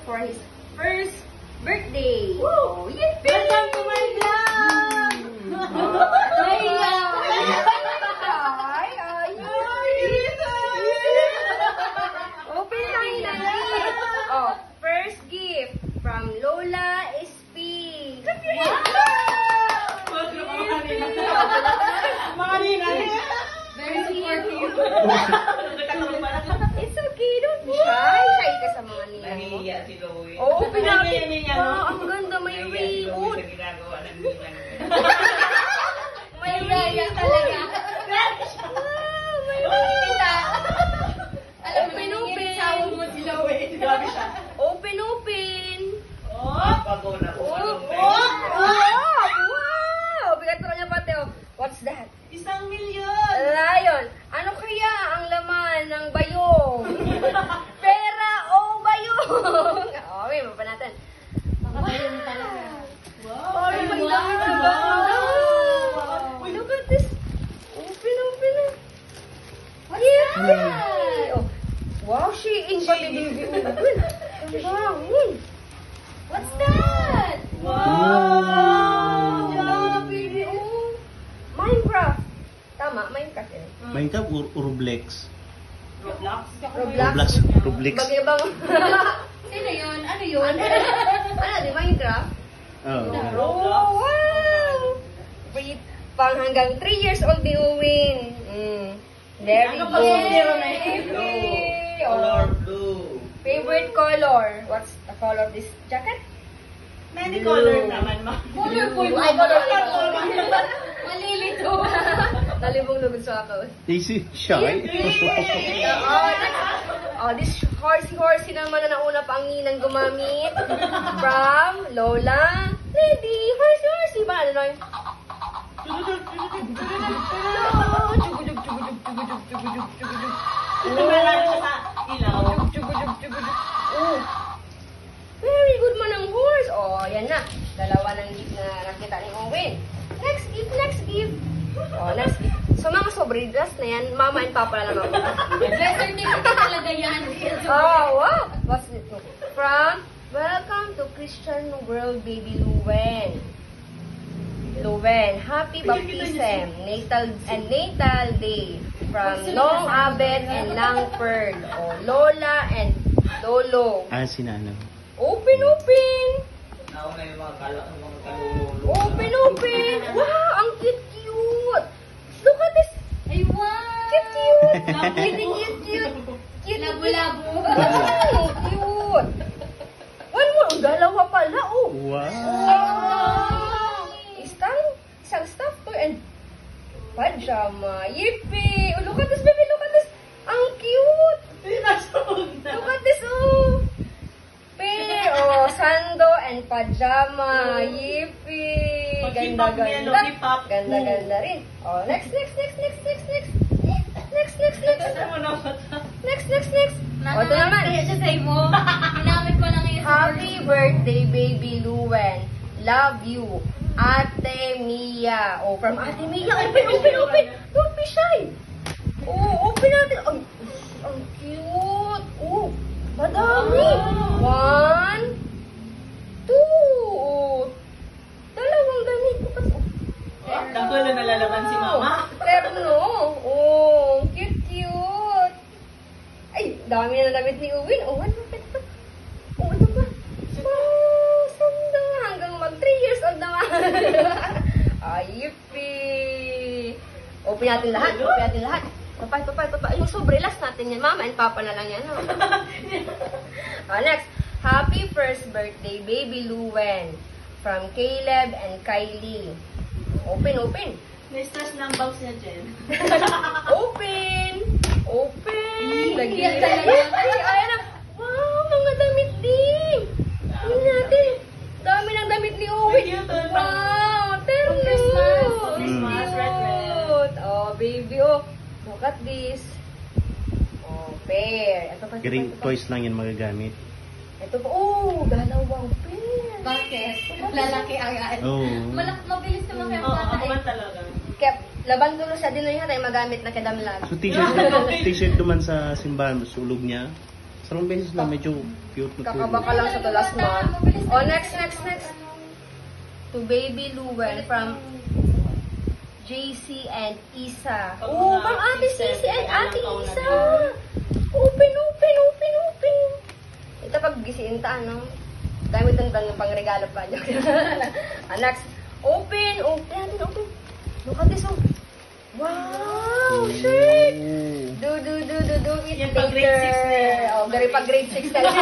for his first birthday. Woo! Oh, yippee! Welcome to my vlog! Open tayo na gift. Oh, first gift from Lola SP. Mga nina. Very supportive. It's okay, don't be shy. Shy ka sa mga nila mo. Nahihiya si Chloe. Oo, pinapit Nahihiya pa. niya, Ang ganda, may Nahihiya si Chloe remote. sa ginagawa ng nila. May remote talaga. Wow, may remote. Open, open. Grabe siya. Open, open. Oh! Bago na kung anong Wow! Bigat ko niya pati, oh. What's that? 1 milyon! Lion. Ano kaya ang laman ng bayong? Pera o bayong? Okay, mapa natin. Makabayong talaga. Wow! Oh, may damit na ba? Wow! Look at this. Open, open. Yay! Oh. Wow, Shein pati baby. Open. Wow. What's that? Wow! Yeah, baby. Oh. Minecraft. Tama, Minecraft eh. Minecraft or Roblox? Roblox? Roblox. Roblox. Bagay-bang. Sino yun? Ano yun? Ano, di Minecraft? Oh. Oh, wow! Wait, pang hanggang 3 years old ni Owen. Very Ano good. pang zero na yun? Yay! color Oh. blue. Favorite color? What's the color of this jacket? Many colors naman, ma. Colorful. Ay, colorful. Malilito. Talibong lugod sa ako. Easy. Shy. Oh, this horsey naman na nauna pa ang ninang gumamit. From Lola. Ready, horsey. Ba, ano lang? Tumalan siya sa ilaw. Oh. Very good man ang horse. Oh, yan na. Dalawa ng gift na nakita ni Owen. Next gift. Oh, next gift. So, mga sobritas na yan, mama and papa na naman. Bless certificate talaga yan. Oh, wow. What's it? From Welcome to Christian World Baby Luwen. Happy baptism, natal day from Long Abet and Langford. Oh, Lola and Lolo. Sinano. Open. Nauna yung mga kalululo. Open. Wow, ang cute. Look at this. Ay, wow! Cute. Labo-labo. Wow, cute. One more. Ang dalawa pala. Oh. Wow. Isang stuffed toy and pajama. Yippee! Oh, look at this, baby. Look at this. Ang cute. Look at this, oh. Pair. Oh, sando and pajama. Yippee! Ganda. Ganda rin. Oh, next. Next. Oh, ito naman. Siya sa'yo mo. Ginamit ko lang yung Happy birthday, baby Luwen. Love you. Ate Mia. Oh, from Ate Mia. Open. Don't be shy. Oh, open natin. Ang cute. Oh, madami. 1, 2. Dalawang damit. Dakulo na lalaban si mama. Terno. Oh, cute. Ay, dami na damit ni Uwin. Oh, ano pa ito? Oh, ito pa. Wow, sanda. Hanggang mag 3 years old naman. Yippee. Open natin lahat. Papa. Yung sobre, last natin yan. Mama and papa na lang yan. Next. Happy first birthday, baby Luwen. From Caleb and Kylie. Open. May stress ng box niya, Jen. Open. Lagi. Yan talaga. Ayan na. Wow, mga damit din. Tingnan natin. Dami ng damit ni Owen. Cute. Wow, terno. Christmas, red. Cute. Oh, baby. Oh, look at this. Oh, pair. Ito pa. Toys lang yan magagamit. Ito pa. Oh, dalawang pair. Bakit? Lalaki agad. Oh. Mabilis naman kayo Oo, tatay. ako man talaga. Kaya, laban dulo sa dinoy hatay magamit na kadamlag. So t-shirt naman sa simbahan, sulog niya. Sarong beses na medyo cute na Kakaba ka lang sa the last month. Oh, next. To Baby Luwen from JC and Isa. Oh, from Ate Cici and Ate Isa. Open. Ito pag gisiin ta, ano? Dami tantang yung pangregalo pa. Next. Open. Look at this, oh. Wow, shirt. Do it Yan pag grade six na yan. later. Oh, dari pag grade 6 talaga.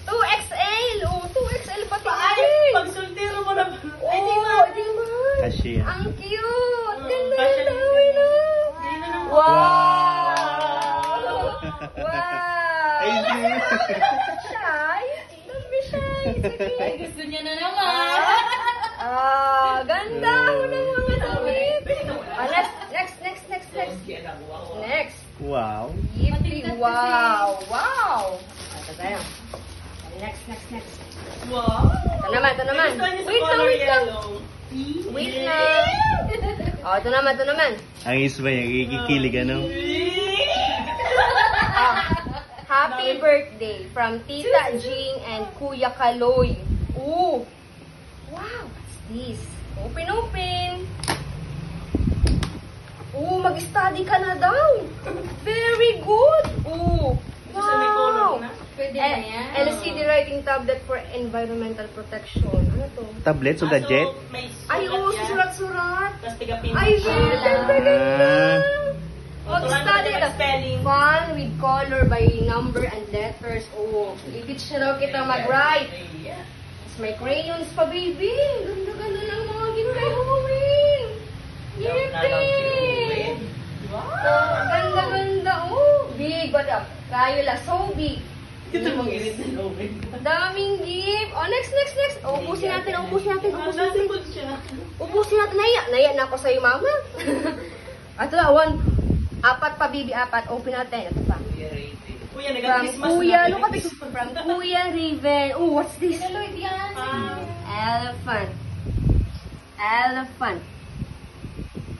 2XL. Oh, 2XL pati. Pag sultero mo na. Ay, di ba? Cashier. Ang cute. Ganda Kasya na. din. Uy, na. Hindi na naman. Wow. Ay, Shy. Don't be shy. Sige. Gusto niya na naman. Ganda mo ng mga damit. Next. Kaya nakuha ko. Next. wow. Yippee, wow. Ito tayo. Next. Wow. Ito naman. Gusto niya sa Wait color lang. yellow. Wait lang. Oh, ito naman. Ang isba yung ikikilig, ano? Happy birthday from Tita Jing and Kuya Kaloy. Ooh. Wow, what's this? Open. Ooh, mag-study ka na daw. Very good. Ooh. Gusto may color Wow. na. Pwede na yan. LCD writing tablet for environmental protection. Ano to? Tablet o gadget? May Ay, oo, yan. susurat-surat. Tapos tigapin. Ay, ganda. Mag-study Turuan mo na. spelling. Fun with color by number and letters. Oh, ibig siya daw kita mag-write. Tapos may crayons pa, baby. Ganda-ganda ng mga gift kay Howin. Yippee! Oh, ganda-ganda. Oh, big. What up? Crayola, so big. Ito mong init na Owen. Daming gift. Oh, next. Oh, ubusin natin. Nasipod siya. Ubusin natin. Naya na ako sa'yo, mama. Ito na, 4 pa, baby, 4. Open natin. Ito pa. Kuya, From nag-Christmas Kuya, na. look at this. From Kuya Raven. Oh, what's this? Elephant.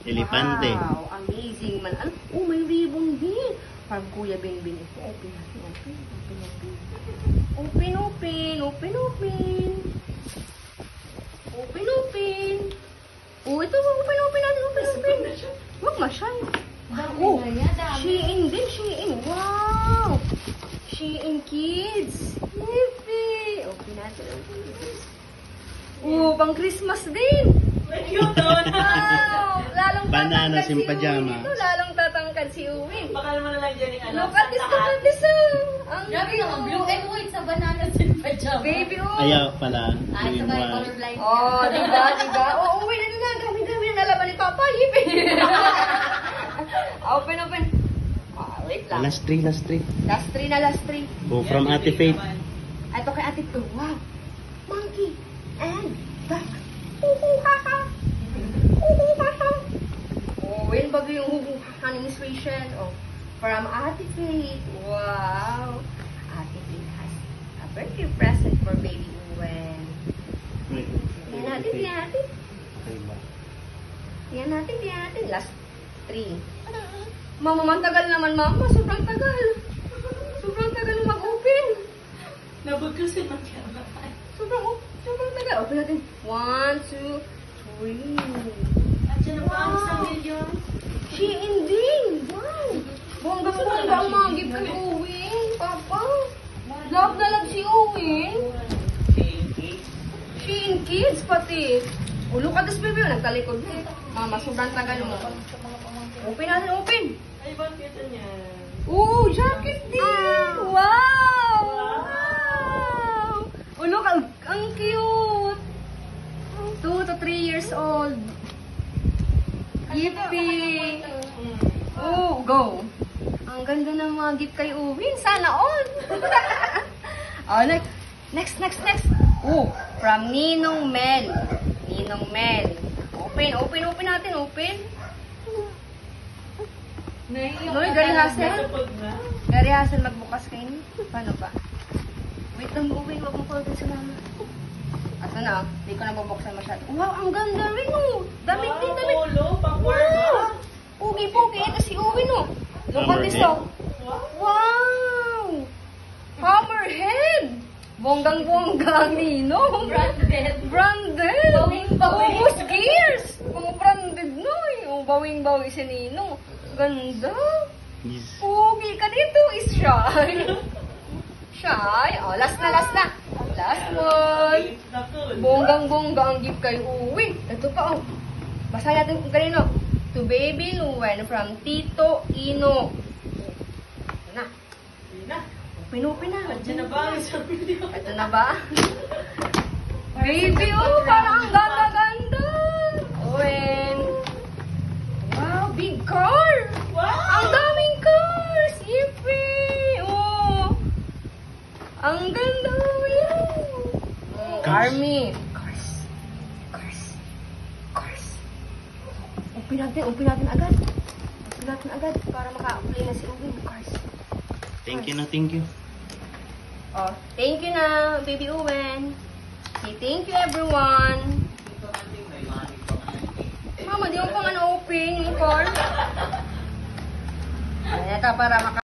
Elepante. Wow, amazing man. Ano? Oh, may ribbon din. From Kuya Binbin. Ito, open natin. Open. Oh, ito, open natin. Huwag masyal. Oh, Shein din, Shein. Wow! Shein Kids. Yippee! Open natin. Oh, pang Christmas din. May cute doon. Wow! Lalong Banana tatangkad si sim pajama. Uwin. Ito, lalong tatangkad si Uwin. Baka naman na lang dyan yung ano. Look at this, Ang Grabe naman, blue and white sa banana sa pajama. Baby, oh. Ayaw pala. Ay, Yung sabay one. colorblind. Oh, diba? Oh, uwi na. Gawin na laban ni Papa. Yippee! Open. Wait lang. Last three. Last three. Oh, from Ate Faith. Ito kay Ate Tu. Wow. Monkey and duck. Huhuhaha. Oh, yun bago yung huhuhaha ni Miss Rachel. Oh, from Ate Faith. Wow. Ate Faith has a birthday present for baby Uwen. Tingnan natin. Last 3. Mama, mantagal naman, Mama. Sobrang tagal mag-open. Nabog kasi mag-camera. Sobrang tagal. Open natin. 1, 2, 3. At siya na pa ang isang million. Shein din. Wow. Bonggang-bongga ang mga gift kay Owen. Papa. Love na love si Owen. Shein Kids pati. Look at this baby. Nagtalikod na. Mama, sobrang tagal mo. Open natin. Ay, bakit ito niya? Oh, jacket din! Wow! Oh, look, ang cute! 2 to 3 years old. Yippee! Oh, go! Ang ganda ng mga gift kay Uwin. Sana all! Oh, next. Oh, from Ninong Mel. Open natin. Noy, Gary Hassel. Nasapod na. Gary Hassel magbukas kayo ni. Paano ba? Wait lang, Uwin. Wag mo call sa mama. Ato na, hindi ko na babuksan masyado. Wow, ang ganda rin, oh. Damit din. Polo, pang warm Wow! up. Pugi. Ito si Uwin, oh. Look at this, oh. Wow. Wow! Bonggang-bonggang ninong. Branded. Branded. Bawing-bawi. Ubus gears. Mga branded no eh. Oh, bawing-bawi si ninong. Ganda. Yes. Pugi ka dito is shy. Shy. Oh, last na. Last one. Bonggang-bongga ang gift kay Uwi. Ito pa oh. Basahin natin kung kanino. To Baby Luen from Tito Ino. Ito na. Open na. Andiyan na ba ang isang milyon? Ito na ba? Baby, oh, parang ang ganda-ganda. Owen. Wow, big car. Wow! Ang daming cars. Yippee. Oh. Ang ganda. Oh, Cars. Army. Cars. Open natin agad. Para maka-play na si Uwin. Cars. Thank you. Oh, thank you na, Baby Owen. Say thank you, everyone. Mama, di mo pa nga na-open yung car. Ayan, para maka